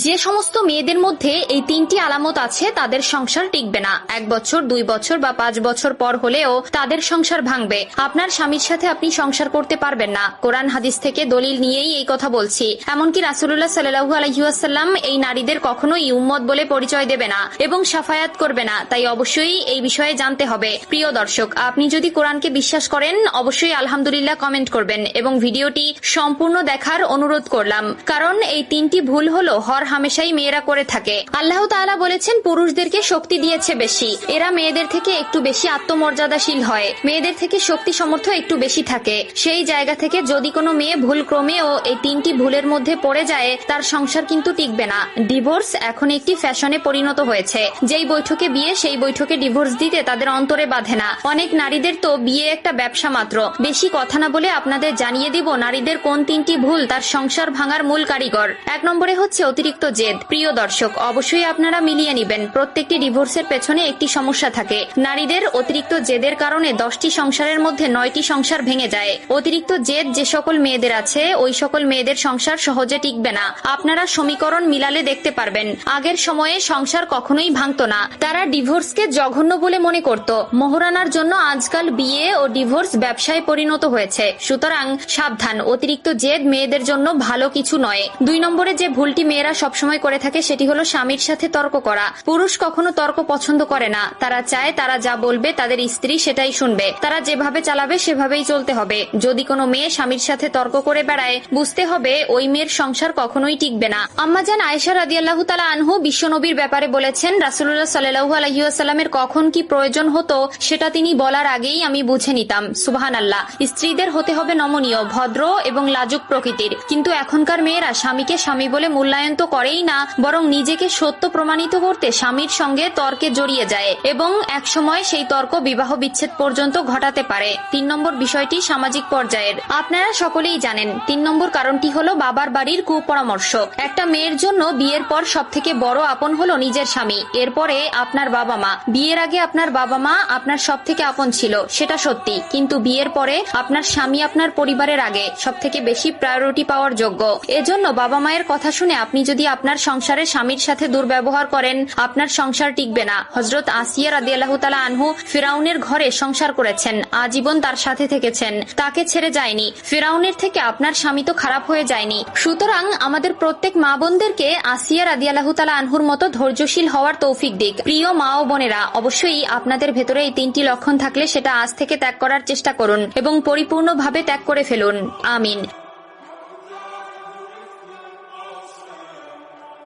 যে সমস্ত মেয়েদের মধ্যে এই তিনটি আলামত আছে তাদের সংসার টিকবে না। 1 বছর, 2 বছর বা 5 বছর পর হলেও তাদের সংসার ভাঙবে। আপনার স্বামীর সাথে আপনি সংসার করতে পারবেন না। কোরআন হাদিস থেকে দলিল নিয়েই এই কথা বলছি। এমনকি রাসূলুল্লাহ সাল্লাল্লাহু আলাইহি ওয়াসাল্লাম এই নারীদের কখনোই উম্মত বলে পরিচয় দেবে না এবং শাফায়াত করবে না। তাই অবশ্যই এই বিষয়ে জানতে হবে। প্রিয় দর্শক, আপনি যদি কোরআনকে বিশ্বাস করেন অবশ্যই আলহামদুলিল্লাহ কমেন্ট করবেন এবং ভিডিওটি সম্পূর্ণ দেখার অনুরোধ করলাম। কারণ এই তিনটি ভুল হলো হামেশাই মেয়েরা করে থাকে। আল্লাহ তাআলা বলেছেন পুরুষদেরকে শক্তি দিয়েছে বেশি, এরা মেয়েদের থেকে একটু বেশি আত্মমর্যাদাশীল হয়, মেয়েদের থেকে শক্তি সামর্থ্য একটু বেশি থাকে। সেই জায়গা থেকে যদি কোনো মেয়ে ভুল ক্রমেও এই তিনটি ভুলের মধ্যে পড়ে যায় তার সংসার কিন্তু টিকবে না। ডিভোর্স এখন একটি ফ্যাশনে পরিণত হয়েছে। যেই বৈঠকে বিয়ে সেই বৈঠকে ডিভোর্স দিতে তাদের অন্তরে বাঁধে না। অনেক নারীদের তো বিয়ে একটা ব্যবসা মাত্র। বেশি কথা না বলে আপনাদের জানিয়ে দিব নারীদের কোন তিনটি ভুল তার সংসার ভাঙার মূল কারিগর। 1 নম্বরে হচ্ছে অতিরিক্ত জেদ। প্রিয় দর্শক, অবশ্যই আপনারা মিলিয়ে নিবেন প্রত্যেকটি ডিভোর্সের পেছনে একটি সমস্যা থাকে। নারীদের অতিরিক্ত জেদের কারণে 10টি সংসারের মধ্যে 9টি সংসার ভেঙে যায়। অতিরিক্ত জেদ যে সকল মেয়েদের আছে ওই সকল মেয়েদের সংসার সহজে টিকবে না। আপনারা সমীকরণ মিলালে দেখতে পারবেন আগের সময়ে সংসার কখনোই ভাঙতো না। তারা ডিভোর্সকে জঘন্য বলে মনে করত। মোহরানার জন্য আজকাল বিয়ে ও ডিভোর্স ব্যবসায় পরিণত হয়েছে। সুতরাং সাবধান, অতিরিক্ত জেদ মেয়েদের জন্য ভালো কিছু নয়। 2 নম্বরে যে ভুলটি মেয়েরা সবসময় করে থাকে সেটি হলো স্বামীর সাথে তর্ক করা। পুরুষ কখনো তর্ক পছন্দ করে না। তারা চায় তারা যা বলবে তাদের স্ত্রী সেটাই শুনবে, তারা যেভাবে চালাবে সেভাবেই চলতে হবে। যদি কোনো মেয়ে স্বামীর সাথে তর্ক করে বেড়ায় বুঝতে হবে ওই মেয়ের সংসার কখনোই টিকবে না। আম্মাজান আয়েশা রাদিয়াল্লাহু তাআলা আনহু বিশ্বনবীর ব্যাপারে বলেছেন, রাসূলুল্লাহ সাল্লাল্লাহু আলাইহি ওয়াসাল্লামের কখন কি প্রয়োজন হতো সেটা তিনি বলার আগেই আমি বুঝে নিতাম। সুবহানাল্লাহ। স্ত্রীদের হতে হবে নমনীয়, ভদ্র এবং লাজুক প্রকৃতির। কিন্তু এখনকার মেয়েরা স্বামীকে স্বামী বলে মূল্যায়ন তো করেই না, বরং নিজেকে সত্য প্রমাণিত করতে স্বামীর সঙ্গে তর্কে জড়িয়ে যায় এবং একসময় সেই তর্ক বিবাহ বিচ্ছেদ পর্যন্ত ঘটাতে পারে। 3 নম্বর বিষয়টি সামাজিক পর্যায়ের। আপনারা সকলেই জানেন 3 নম্বর কারণটি হলো বাবার বাড়ির কুপরামর্শ। একটা মেয়ের জন্য বিয়ের পর সবথেকে বড় আপন হলো নিজের স্বামী, এরপরে আপনার বাবা মা। বিয়ের আগে আপনার বাবা মা আপনার সবথেকে আপন ছিল, সেটা সত্যি। কিন্তু বিয়ের পরে আপনার স্বামী আপনার পরিবারের আগে সবথেকে বেশি প্রায়োরিটি পাওয়ার যোগ্য। এজন্য বাবা মায়ের কথা শুনে আপনি যদি আপনার সংসারে স্বামীর সাথে দুর্ব্যবহার করেন আপনার সংসার টিকবে না। হযরত আসিয়া রাদিয়াল্লাহু তাআলা আনহু ফিরাউনের ঘরে সংসার করেছেন, আজীবন তার সাথে থেকেছেন, তাকে ছেড়ে যায়নি। ফিরাউনের থেকে আপনার স্বামী তো খারাপ হয়ে যায়নি। সুতরাং আমাদের প্রত্যেক মা বোনদেরকে আসিয়া রাদিয়াল্লাহু তাআলা আনহুর মতো ধৈর্যশীল হওয়ার তৌফিক দিক। প্রিয় মা ও বোনেরা, অবশ্যই আপনাদের ভেতরে এই 3টি লক্ষণ থাকলে সেটা আজ থেকে ত্যাগ করার চেষ্টা করুন এবং পরিপূর্ণভাবে ত্যাগ করে ফেলুন। আমিন।